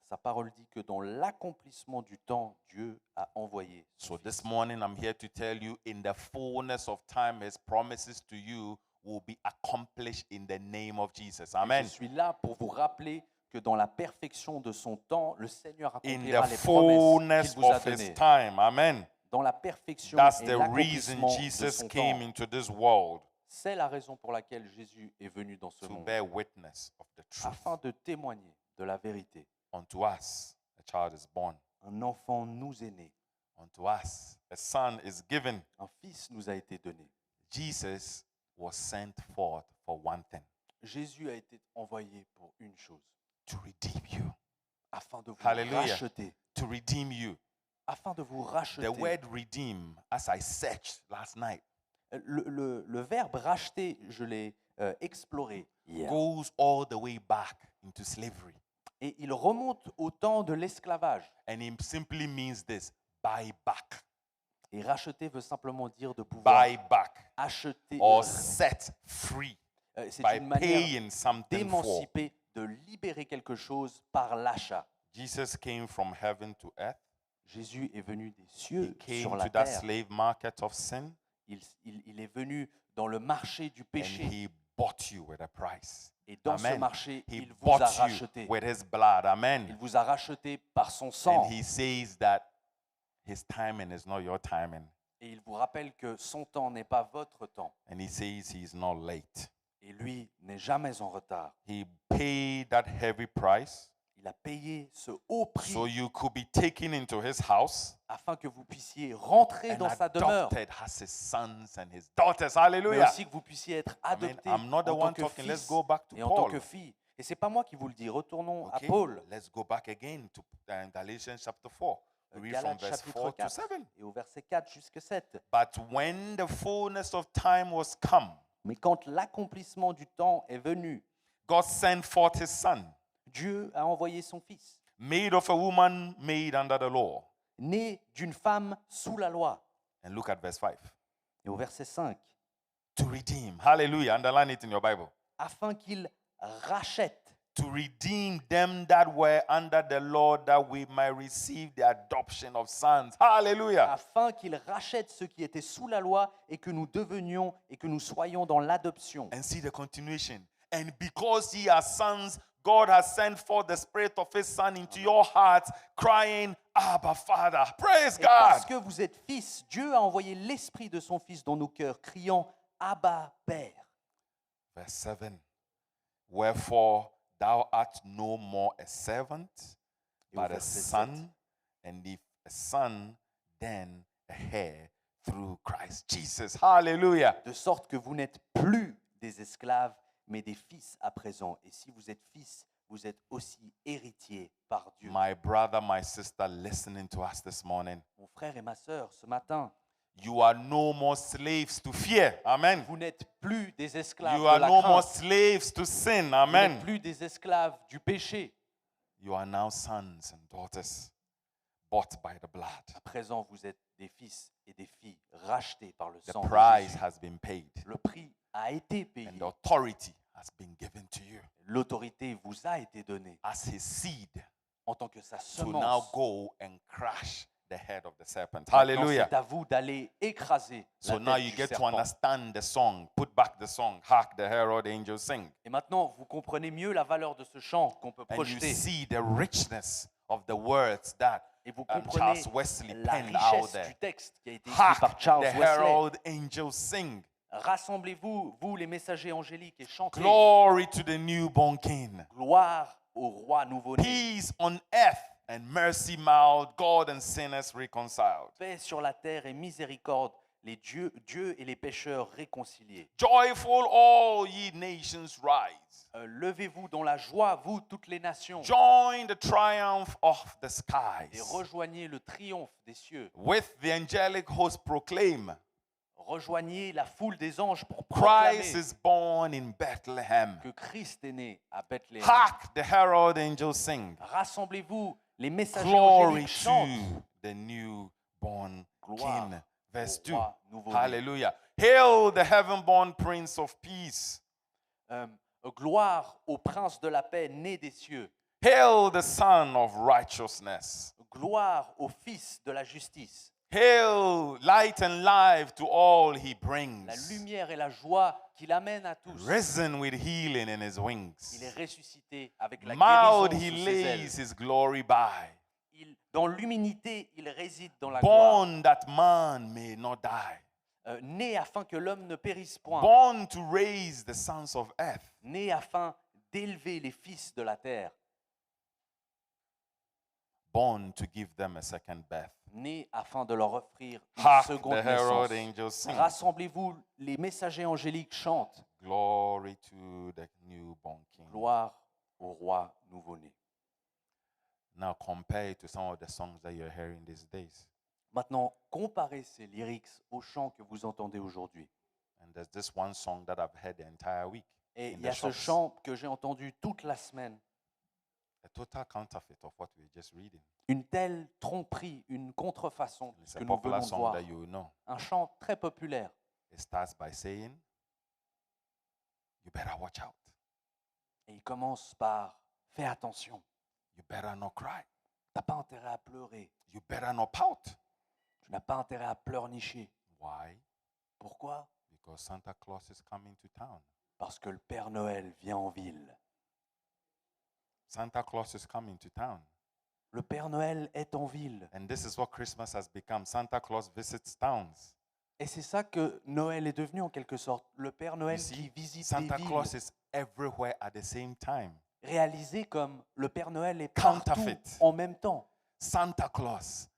Sa parole dit que dans l'accomplissement du temps, Dieu a envoyé son So Fils. this morning, I'm here to tell you, in the fullness of time, His promises to you will be accomplished in the name of Jesus. Et Amen. je suis là pour vous rappeler que dans la perfection de son temps, le Seigneur In accomplira the les promesses fullness qu'il vous a of His données. time. Amen. Dans la perfection That's et the reason l'accomplissement de Jesus son came temps. into this world, C'est la raison pour laquelle Jésus est venu dans ce to monde, bear witness of the truth. afin de témoigner de la vérité. Unto us, a child is born. Un enfant nous est né, Unto us, a son is given. un fils nous a été donné. Jesus was sent forth for one thing, Jésus a été envoyé pour une chose, to redeem you. afin de vous Hallelujah. racheter. To redeem you. Afin de vous racheter. The word redeem, as I searched last night, Le verbe racheter, je l'ai exploré hier. goes all the way back into slavery. Et il remonte au temps de l'esclavage. And it simply means this: buy back. Et racheter veut simplement dire de pouvoir Buy back. acheter. Or set free C'est by une manière paying something for. d'émanciper, de libérer quelque chose par l'achat. Jesus came from heaven to earth. Jésus est venu des He cieux sur came la to that terre. slave market of sin, Il est venu dans le marché du and péché. He bought you with a price. Et dans ce Amen. marché, He il vous a bought you racheté. with His blood. Il Amen. vous a racheté par son sang. And He says that His timing is not your timing. Et il vous rappelle que son temps n'est pas votre temps. And He says He is not late. Et lui n'est jamais en retard. He paid that heavy price Il a payé ce haut prix so you could be taken into His house afin que vous puissiez rentrer and dans sa demeure, adopted as His sons and His daughters. mais Hallelujah. aussi que vous puissiez être Amen. adopté I'm not the en tant one que talking. Let's fils go back to et en tant Paul. que fille. Et c'est pas moi qui vous le dis. Retournons à Okay, Paul, let's go back again to Galatians chapter 4. We read from Galates verse chapitre 4 to 4 7. et au verset 4 jusqu'à 7. But when the fullness of time was come, Mais quand l'accomplissement du temps est venu, God sent forth His Son, Dieu a envoyé son fils, made of a woman made under the law. né d'une femme sous la loi. And look at verse 5. Et au verset 5, To redeem. Hallelujah. Underline it in your Bible. afin qu'il rachète, To redeem them that were under the law, that we might receive the adoption of sons. Hallelujah. afin qu'il rachète ceux qui étaient sous la loi et que nous devenions et que nous soyons dans l'adoption. And see the continuation. And because ye are sons, God has sent forth the Spirit of His Son into your hearts, crying, Abba, Father. Praise Et parce God. que vous êtes fils, Dieu a envoyé l'Esprit de son Fils dans nos cœurs, criant « Abba, Père Verse 7. Wherefore thou art no more a servant, Et au but a verset son, and if a son, then a heir through Christ Jesus. Hallelujah. » de sorte que vous n'êtes plus des esclaves, mais des fils à présent. Et si vous êtes fils, vous êtes aussi héritiers par Dieu. My brother, my sister, listening to us this morning, Mon frère et ma sœur, ce matin, you are no more slaves to fear. Amen. vous n'êtes plus des esclaves You de are la no more crainte. slaves to sin. Vous n'êtes Amen. plus des esclaves du péché. You are now sons and daughters bought by the blood. À présent, vous êtes des fils et des filles rachetés par le The sang de price Jésus. has been paid, Le prix a été payé. and the authority has been given to you L'autorité vous a été donnée as His seed en tant que sa to now semence go and crush the head of the serpent. Maintenant, Hallelujah. c'est à vous d'aller écraser So la now tête you du get to serpent. understand the song. Put back the song. Hark the herald angels sing. Et maintenant, vous comprenez mieux la valeur de ce chant qu'on peut And you projeter. see the richness of the words that Et vous Charles comprenez Wesley la penned out richesse there. du texte qui a été écrit par Hark Charles the Wesley. herald angels sing. Rassemblez-vous, vous les messagers angéliques, et chantez. Glory to the newborn King. Gloire au roi nouveau-né. Peace on earth and mercy mild, God and sinners reconciled. Paix sur la terre et miséricorde, Dieu et les pécheurs réconciliés. Joyful all ye nations rise. Levez-vous dans la joie, vous toutes les nations, Join the triumph of the et skies. rejoignez le triomphe des cieux. With the angelic host proclaim, Rejoignez la foule des anges pour proclamer Christ is born in Bethlehem. que Christ est né à Bethléem. Hark the herald angels sing. Rassemblez-vous, les messagers Glory angéliques chantent. to the newborn Gloire King. Verse au 2. roi nouveau-né. Hallelujah. Hail the heaven-born Prince of Peace. Gloire au prince de la paix né des cieux. Hail the Son of Righteousness. Gloire au fils de la justice. Hail light and life to all he La brings. lumière et la joie qu'il amène à tous. Risen with healing in his Il est wings. ressuscité avec la Mild guérison he sous ses ailes. lays his glory by. Dans l'humilité, il réside dans la gloire. Born that man may not die. Né afin que l'homme ne périsse point. Born to raise the sons of earth. Né afin d'élever les fils de la terre. Born to give them a second birth. Né afin de leur offrir une Hark seconde the herald naissance. angels sing. Rassemblez-vous, les messagers angéliques chantent. Glory to the newborn King. Gloire au roi nouveau-né. Now compare it to some of the songs that you're hearing these days. Maintenant, comparez ces lyrics aux chants que vous entendez aujourd'hui. And there's this one song that I've heard the entire week. Et in il y a the ce shops. chant que j'ai entendu toute la semaine. A total counterfeit of what we were just reading. Une telle tromperie, une contrefaçon de It's ce a que nous popular venons de song voir. that you know. Un chant très populaire. It starts by saying, you better watch out. Et il commence par « Fais attention, You better not cry. tu n'as pas intérêt à pleurer, You better not pout. tu n'as pas intérêt à pleurnicher. Why? » Pourquoi? Because Santa Claus is coming to town. Parce que le Père Noël vient en ville. Santa Claus is coming to town. Le Père Noël est en ville. And this is what Christmas has become. Santa Claus visits towns. Et c'est ça que Noël est devenu en quelque sorte. Le Père You Noël see, qui visite Santa des Claus villes, is everywhere at the same time. réalisé comme le Père Noël est partout Counterfeit. en même temps. Santa Claus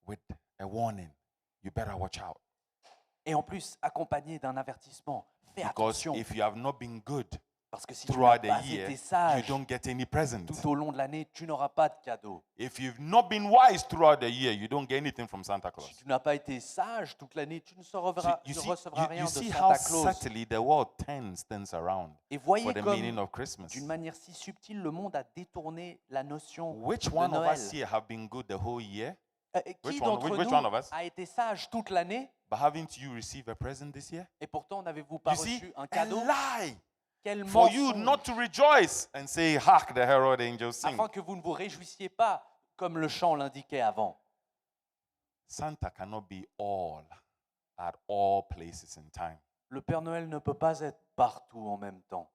with a warning. You better watch out. Et en plus, accompagné d'un avertissement. Fais Because attention, if you have not been good parce que si tu n'as throughout pas the year, été you sage don't get any present. tout au long de l'année, tu n'auras pas de cadeau. If you've not been wise throughout the year, you don't get anything from Santa Si Claus. tu n'as pas été sage toute l'année, tu ne recevras, You ne see, recevras rien you de see how Santa Claus. subtly the world turns things around Et for voyez the comme, meaning of Christmas. d'une manière si subtile, le monde a détourné la notion Which de one of Noël. us here have been good the whole year? Qui Which one- d'entre which nous one of us? a été sage toute l'année But haven't you received a present this year? et pourtant n'avez-vous pas You see, reçu un a cadeau? lie Quel for you mensonge! not to rejoice and say, hark the herald angels sing. Afin que vous ne vous réjouissiez pas, comme le chant l'indiquait avant. Santa cannot be all at all places in time. Le Père Noël ne peut pas être partout en même temps.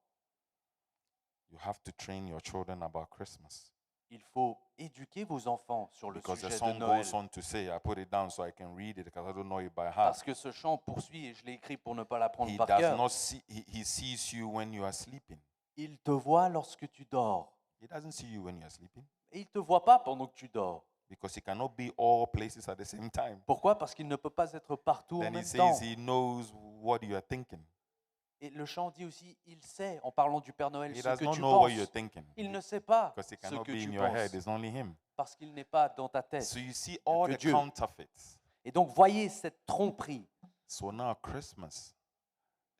You have to train your children about Christmas. Il faut éduquer vos enfants sur le Because the sujet de song Noël. goes on to say, I put it down so I can read it because I don't know it by heart. Parce que ce chant poursuit, et je l'ai écrit pour ne pas l'apprendre He par does cœur. not see, he sees you when you are sleeping. Il te voit lorsque tu dors. He doesn't see you when you are sleeping Et il ne te voit pas pendant que tu dors. because he cannot be all places at the same time. Pourquoi? Parce qu'il ne peut pas être partout en Then he même temps. says he knows what you are thinking. Et le chant dit aussi, il sait, en parlant du Père Noël, He ce does que not tu know what you're penses. thinking Il ne sait pas because he ce cannot que be in tu your head. penses. It's only him. Parce qu'il n'est pas dans ta tête. So you see all que the Dieu. counterfeits. Et donc, voyez cette tromperie. So now Christmas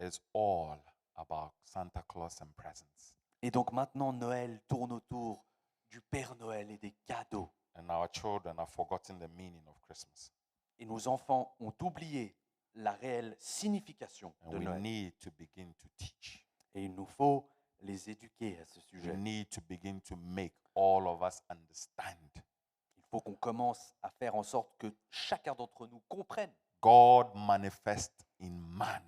is all about Santa Claus and presents. Et donc maintenant, Noël tourne autour du Père Noël et des cadeaux. And our children have forgotten the meaning of Christmas. Et nos enfants ont oublié la réelle signification And de we Noël. need to begin to teach. Et il nous faut les éduquer à ce We sujet. need to begin to make all of us understand Il faut qu'on commence à faire en sorte que chacun d'entre nous comprenne God manifest in man,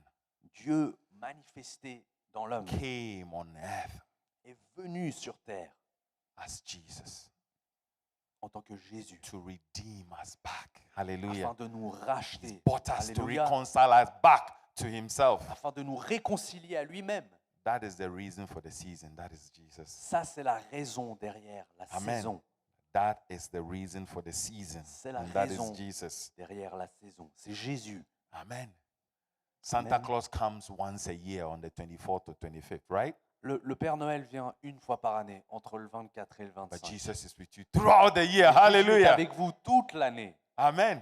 Dieu manifesté dans l'homme came on earth est venu sur terre as Jesus en tant que Jésus to redeem us back. Hallelujah. afin de nous racheter, Bought us to Alléluia, reconcile us back to himself. afin de nous réconcilier à lui-même. That is the reason for the season. That is Jesus. Ça, c'est la raison derrière la Amen. saison. That is the reason for the season. C'est la And that raison. is Jesus. Derrière la saison, c'est Jésus. Amen. Santa Amen. Claus comes once a year on the 24th or 25th, right? Le Père Noël vient une fois par année, entre le 24 et le But 25. Jesus is with you throughout the year. Et Jésus est Hallelujah. avec vous toute l'année. Amen.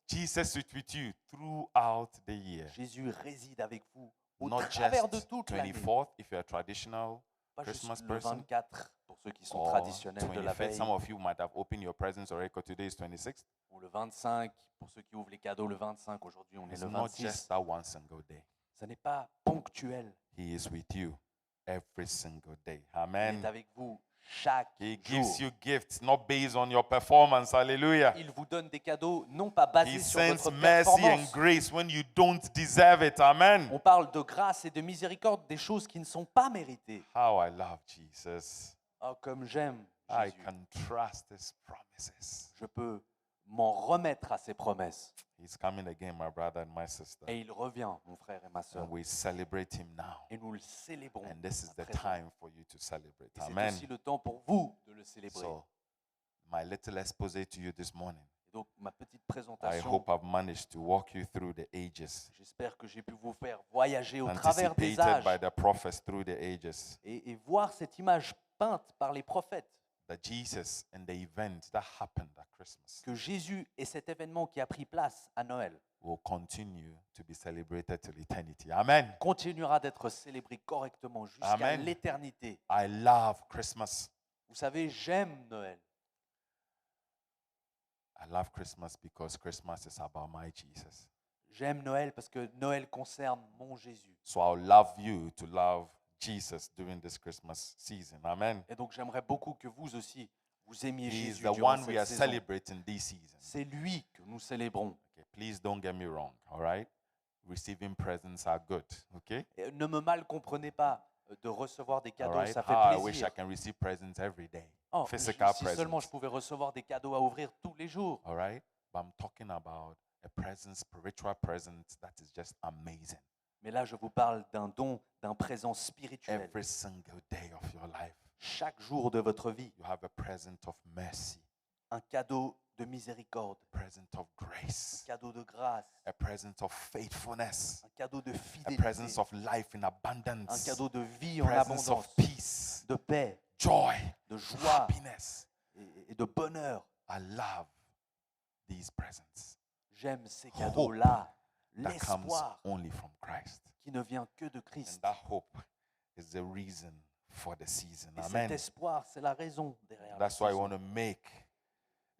Jesus is with you throughout the year. Jésus réside avec vous au Not travers de just toute l'année. 24th if you're a traditional Pas juste Christmas le person. 24 pour ceux qui sont Or traditionnels de la 25th. veille, Some of you might have opened your presents already because today is 26th. ou le 25 pour ceux qui ouvrent les cadeaux le 25. Aujourd'hui, on est It's le not 26. just that one single day. Ce n'est pas ponctuel. He is with you every single day. Il est Amen. avec vous chaque He jour. gives you gifts not based on your performance. Hallelujah. Il vous donne des cadeaux non pas basés He sur sends votre mercy and performance. grace when you don't deserve it. Amen. On parle de grâce et de miséricorde, des choses qui ne sont pas méritées. How I love Jesus. Oh, comme j'aime I Jésus. can trust his promises. Je peux m'en remettre à ses promesses. He's coming again, my brother and my sister. Et il revient, mon frère et ma sœur. And we celebrate him now. Et nous le célébrons. And this is à the présent. time for you to celebrate. Et c'est Amen. aussi le temps pour vous de le célébrer. So, my little exposé to you this morning. Et donc, ma petite I présentation, hope I've managed to walk you through the ages, j'espère que j'ai pu vous faire voyager au travers des anticipated by âges the prophets through the ages. et voir cette image peinte par les prophètes. That Jesus and the event that happened at Christmas Que Jésus et cet événement qui a pris place à Noël will continue to be celebrated till eternity. Amen. continuera d'être célébré correctement jusqu'à Amen. l'éternité. I love Christmas. Vous savez, j'aime Noël. I love Christmas because Christmas is about my Jesus. J'aime Noël parce que Noël concerne mon Jésus. So I'll love you to love Jesus during this Christmas season. Amen. Et donc j'aimerais beaucoup que vous aussi, vous aimiez He is Jésus the durant one we cette are saison. celebrating this season. C'est lui que nous célébrons. Okay, please don't get me wrong, all right? Receiving presents are good, okay? Et ne me mal comprenez pas de recevoir des All cadeaux, right? ça fait I wish I plaisir. can receive presents every day. Oh, Physical si seulement je presents. pouvais recevoir des cadeaux à ouvrir tous les jours. All right? But I'm talking about a present, spiritual present that is just amazing. Mais là, je vous parle d'un don, d'un présent spirituel. Every single day of your life, Chaque jour de votre vie, you have a present of mercy, un cadeau de miséricorde, present of un grace, cadeau de grâce, a present of faithfulness, un cadeau de a fidélité, presence of life in un abundance, cadeau de vie en presence of abondance, peace, de paix, joy, de joie happiness. et de bonheur. I love these presents. J'aime ces cadeaux-là, That comes l'espoir only from Christ. qui ne vient que de And Christ. that hope is the reason for the season. Et cet Amen. espoir, c'est la raison derrière la That's why I saison. want to make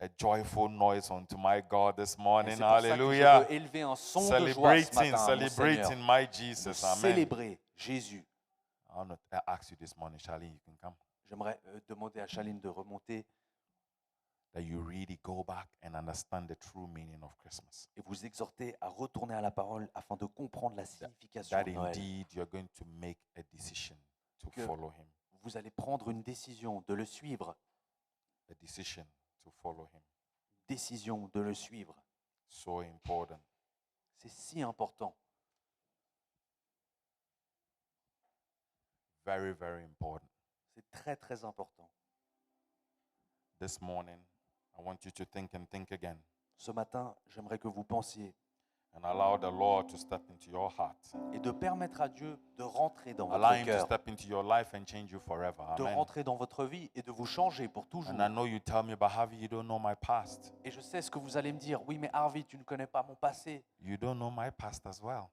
a joyful noise unto my God this Et morning. c'est pour ça que je Hallelujah. veux élever un son de joie ce Celebrating, matin à mon celebrating Seigneur. my Jesus. De Amen. célébrer Jésus. I want to ask you this morning, Charlie, you can come. J'aimerais demander à Chaline de remonter That you really go back and understand the true meaning of Christmas. et vous exhorter à retourner à la parole afin de comprendre la signification That de Noël. indeed you're going to make a decision to Que- follow him. Vous allez prendre une décision de le suivre. A decision to follow him. Décision de le suivre. So important. C'est si important. Very, very important. C'est très, très important. This morning, I want you to think and think again Ce matin, j'aimerais que vous pensiez and allow the Lord to step into your heart. et de permettre à Dieu de rentrer dans Allow votre him to cœur, step into your life and change you forever. de Amen. rentrer dans votre vie et de vous changer pour toujours. And I know you tell me, but Harvey, you don't know my past. Et je sais ce que vous allez me dire. Oui, mais Harvey, tu ne connais pas mon passé. You don't know my past as well.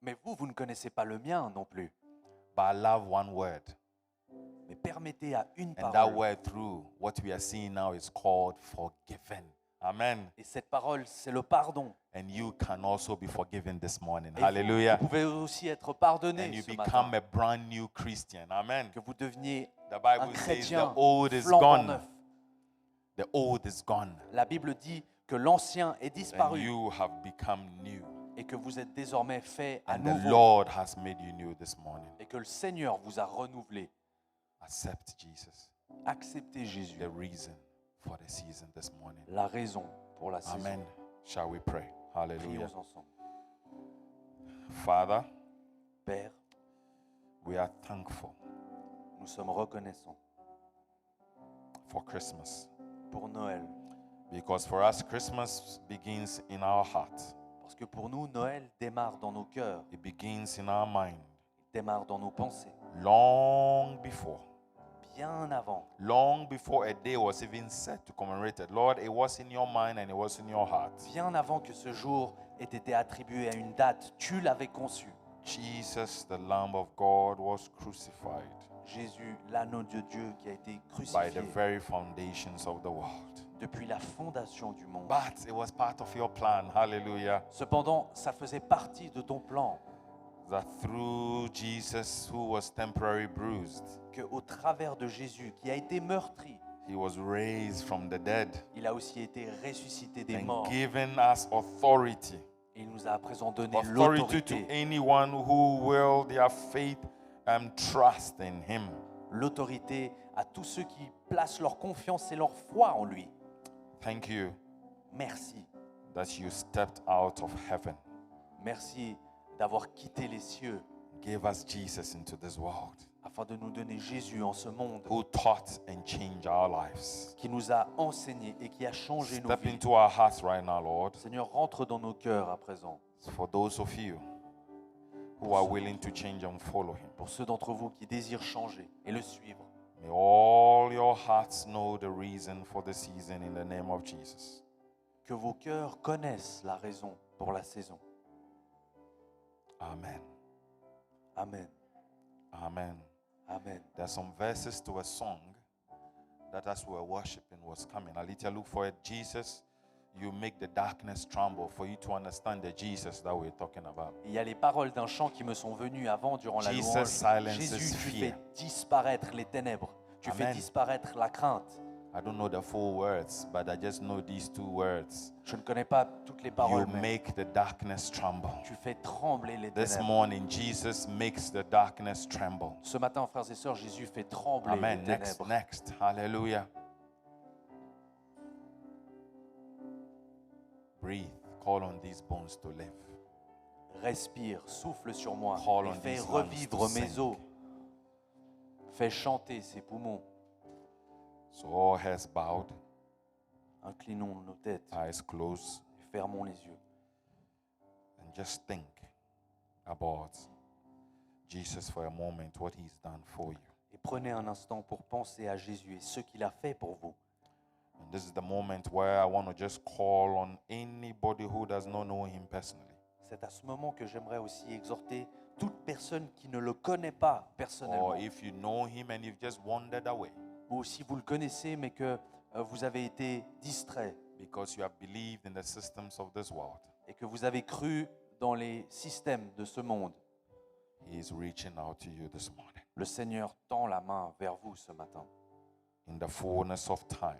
Mais vous ne connaissez pas le mien non plus. But I love one word. Mais permettez à une And that parole. word through what we are seeing now is called forgiven. Amen. Et cette parole, c'est le pardon. And you can also be forgiven this morning. Et vous Hallelujah. pouvez aussi être And pardonné you ce become matin. a brand new Christian. Amen. Que vous deveniez The un Bible says the chrétien old is flambant gone neuf. The old is gone, La Bible dit que l'ancien est and disparu you have become new. et que vous êtes désormais fait à And the nouveau Lord has made you new this morning. et que le Seigneur vous a renouvelé. Accept Jesus, Acceptez Jésus, the reason for the season this morning. la raison pour la saison. Amen. Shall we pray? Hallelujah. Prions ensemble. Father, Père, we are thankful nous sommes reconnaissants for Christmas, pour Noël. because for us, Christmas begins in our heart. Parce que pour nous, Noël démarre dans nos cœurs, It begins in our mind. il démarre dans nos pensées, Long before a day was even set to commemorate it. Lord, it was in your mind and it was in your heart. bien avant que ce jour ait été attribué à une date, tu l'avais conçu. Jesus, the Lamb of God, was crucified Jésus, l'agneau de Dieu qui a été by the crucifié very foundations of the world. depuis la fondation du monde. But it was part of your plan, hallelujah, Cependant, ça faisait partie de ton plan that through Jesus, who was temporarily bruised, qu'au travers de Jésus qui a été meurtri, he was raised from the dead il a aussi été ressuscité des and morts. given us authority. Et il nous a à présent donné Authority to l'autorité. anyone who will their faith and trust in him. L'autorité à tous ceux qui placent leur confiance et leur foi en lui. Thank you Merci. that you stepped out of heaven, Merci d'avoir quitté les cieux gave us Jesus into this world, afin de nous donner Jésus en ce monde who taught and changed our lives. qui nous a enseigné et qui a changé nos Step vies. into our hearts right now, Lord, Seigneur, rentre dans nos cœurs à présent. for those of you who are willing to change and follow him. Pour ceux d'entre vous qui désirent changer et le suivre, May all your hearts know the reason for the season in the name of Jesus. que vos cœurs connaissent la raison pour la saison. Amen. Amen. Amen. Amen. There are some verses to a song that as we were worshiping was coming. Alicia, look for it. Jesus, you make the darkness tremble, for you to understand the Jesus that we're talking about. Il y a les paroles d'un chant qui me sont venues avant durant la Jesus louange. silences Jésus, tu fear. fais disparaître les ténèbres. Tu fais Amen. disparaître la crainte. I don't know the full words, but I just know these two words. Je ne connais pas toutes les You paroles, mais make the darkness tremble. tu fais trembler les This ténèbres. morning, Jesus makes the darkness tremble. Ce matin, frères et sœurs, Jésus fait trembler Amen. les Next, ténèbres. next. Hallelujah. Breathe. Call on these bones to live. Respire, souffle sur moi Call et on fais these lungs revivre to mes sing. os. Fais chanter ses poumons. So all heads bowed, Inclinons nos têtes eyes closed, et fermons les yeux. and just think about Jesus for a moment, what he's done for you. Et prenez un instant pour penser à Jésus et ce qu'il a fait pour vous. And this is the moment where I want to just call on anybody who does not know him personally, C'est à ce moment que j'aimerais aussi exhorter toute personne qui ne le connaît pas personnellement. or if you know him and you've just wandered away Ou si vous le connaissez mais que vous avez été distrait because you have believed in the systems of this world. et que vous avez cru dans les systèmes de ce monde. He is reaching out to you this morning. Le Seigneur tend la main vers vous ce matin. In the fullness of time,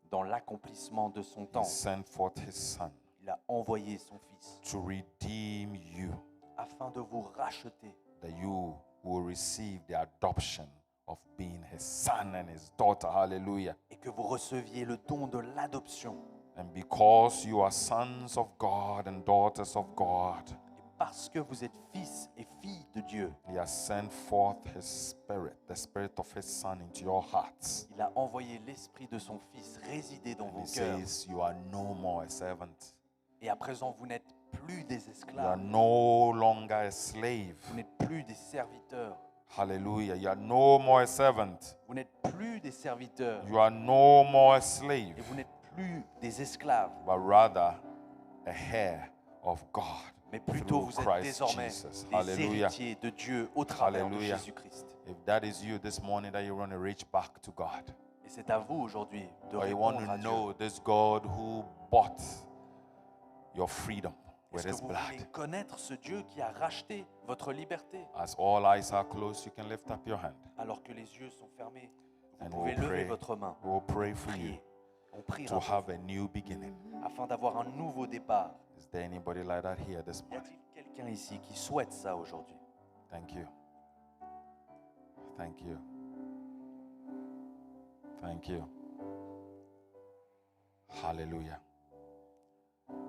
Dans l'accomplissement de son he temps, sent forth his son il a envoyé son Fils to redeem you, afin de vous racheter, that you will receive the adoption of being his son and his daughter. Hallelujah. et que vous receviez le don de l'adoption. And because you are sons of God and daughters of God, Et parce que vous êtes fils et filles de Dieu, he has sent forth his spirit, the spirit of his son, into your hearts. il a envoyé l'Esprit de son Fils résider dans And vos he cœurs. says, you are no more a servant. Et à présent, vous n'êtes plus des You are esclaves, no longer a slave. vous n'êtes plus des serviteurs, Hallelujah. You are no more a servant. vous n'êtes plus des serviteurs You are no more a et slave, vous n'êtes plus des esclaves, but rather a heir of God mais plutôt through vous êtes Christ désormais Jesus. des Hallelujah. héritiers de Dieu au travers de Hallelujah. Jésus-Christ. If that is you this morning, that you want to reach back to God, Et c'est à vous aujourd'hui de or you want répondre to à Dieu. know this God who bought your freedom with Est-ce his que vous blood. voulez connaître ce Dieu qui a racheté votre liberté? As all eyes are closed, you can lift up your hand Alors que les yeux sont fermés, vous and pouvez we'll lever pray. votre main. We'll pray for you. Priez. On priera to have a new beginning. afin d'avoir un nouveau départ. Is there anybody like that here this Y morning? a-t-il quelqu'un ici qui souhaite ça aujourd'hui? Thank you. Thank you. Thank you. Hallelujah.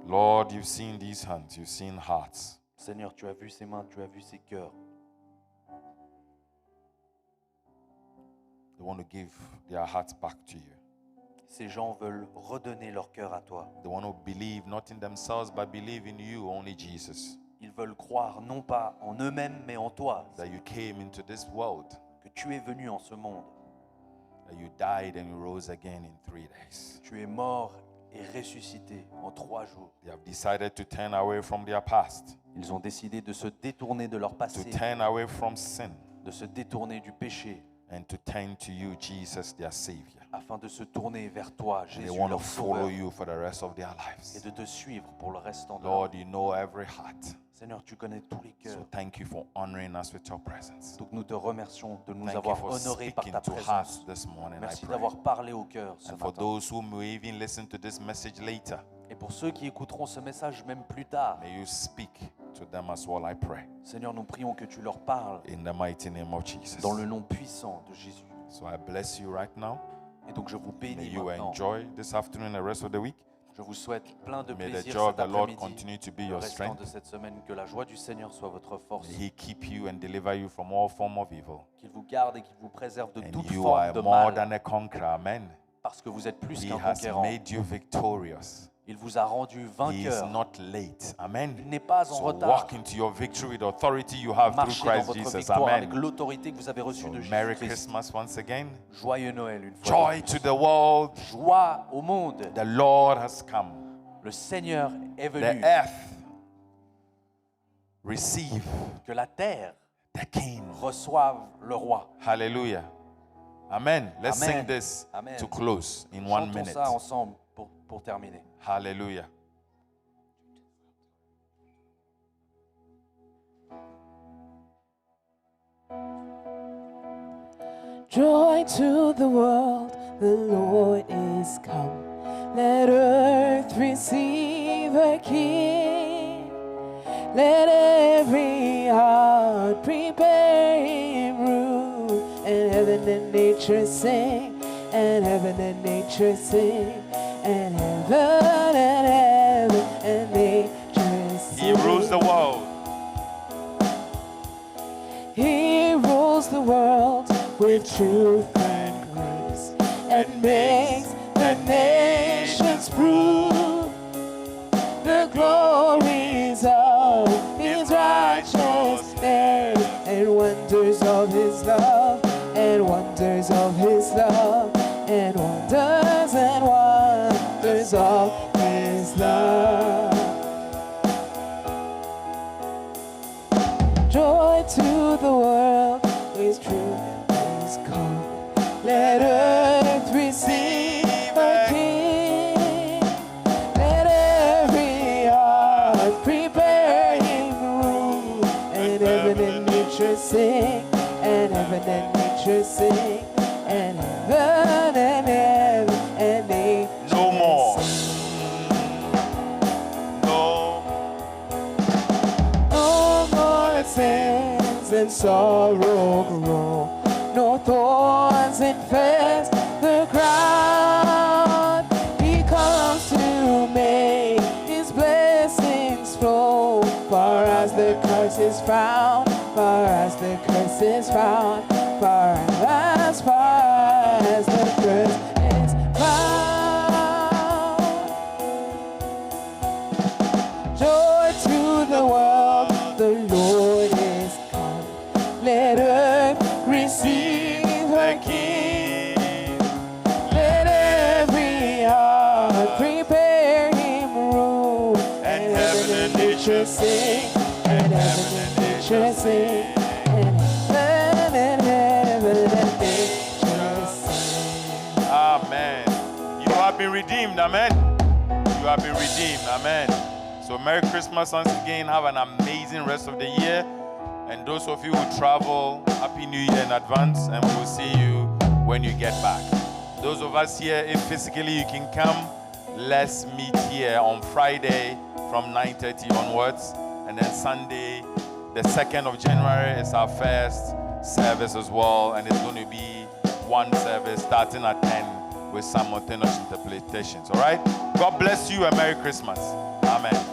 Lord, you've seen these hands, you've seen hearts. Seigneur, tu as vu ses mains, tu as vu ses cœurs. They want to give their hearts back to you. Ces gens veulent redonner leur cœur à toi. They want to believe not in themselves, but believe in you, only Jesus. Ils veulent croire non pas en eux-mêmes, mais en toi. That you came into this world, Que tu es venu en ce monde. that you died and you rose again in 3 days. Tu es mort et ressuscité en 3 jours. They have decided to turn away from their past, Ils ont décidé de se détourner de leur to passé, turn away from sin, de se détourner du péché, and to turn to you, Jesus, their Savior. afin de se tourner vers toi, And they Jésus, want to leur follow sauveur, you for the rest of their et lives. de te suivre pour le restant de leur Lord, vie. you know every heart. Seigneur, tu connais tous les So cœurs. thank you for honoring us with your presence. Donc nous te remercions de nous Thank you avoir for honorés par speaking ta to présence. hearts this morning, I Merci pray. d'avoir parlé au cœur ce And for matin. those who may even listen to this message later, Et pour ceux qui écouteront ce message même plus tard, may you speak to them as well, I pray. Seigneur, nous prions que tu leur parles In the mighty name of Jesus. dans le nom puissant de Jésus. So I bless you right now. Et donc je vous May bénis you maintenant. enjoy this afternoon and the rest of the week. Je vous souhaite plein de May the plaisir joy of cet the Lord après-midi. continue to be Le your restant strength. de cette semaine, que la joie du Seigneur soit votre force. May He keep you and deliver you from all form of evil. Qu'il vous garde et qu'il vous préserve de And toute you forme are de more mal. than a conqueror, amen. Parce que vous êtes plus He qu'un has conquérant. made you victorious. Il vous a rendu He is vainqueur. not late, amen. Il n'est pas en So retard. walk into your victory with the authority you have through Marchez dans Christ votre Jesus, victoire avec amen. l'autorité que vous avez reçue So de Merry Jésus-Christ. Christmas once again. Joyeux Noël une fois. Joy de to plus. the world. Joie au monde. The Lord has come. Le Seigneur est The venu. earth receive Que la terre the King. reçoive le roi. Hallelujah. Amen. Let's Amen. sing this Amen. to close in 1 Chantons minute. ça ensemble pour terminer. Hallelujah. Joy to the world, the Lord is come. Let earth receive her King. Let every heart prepare him room. And heaven and nature sing, and heaven and nature sing, and heaven and nature sing. He rules the world. He rules the world with truth and grace, and makes the nations prove the glories of his righteousness, and wonders of his love, and wonders of his love, and wonders of his love. Joy to the world, his truth is come. Let earth receive a King. Let every heart prepare him room. And heaven and nature sing, and heaven and nature sing, and heaven and nature No more. sing. No. No more sins and sorrow grow, no thorns infest the ground. He comes to make his blessings flow, far as the curse is found, far as the curse is found, far as the curse is found. Joy to the world, the Lord is come. Let earth receive her King. Let every heart prepare him room. And heaven and nature sing, and heaven and nature sing, and heaven and nature sing. Amen. You have been redeemed. Amen. You have been redeemed. Amen. So Merry Christmas once again. Have an amazing rest of the year. And those of you who travel, Happy New Year in advance. And we will see you when you get back. Those of us here, if physically you can come, let's meet here on Friday from 9:30 onwards. And then Sunday, the 2nd of January is our first service as well. And it's going to be one service starting at 10 with simultaneous interpretations. All right? God bless you and Merry Christmas. Amen.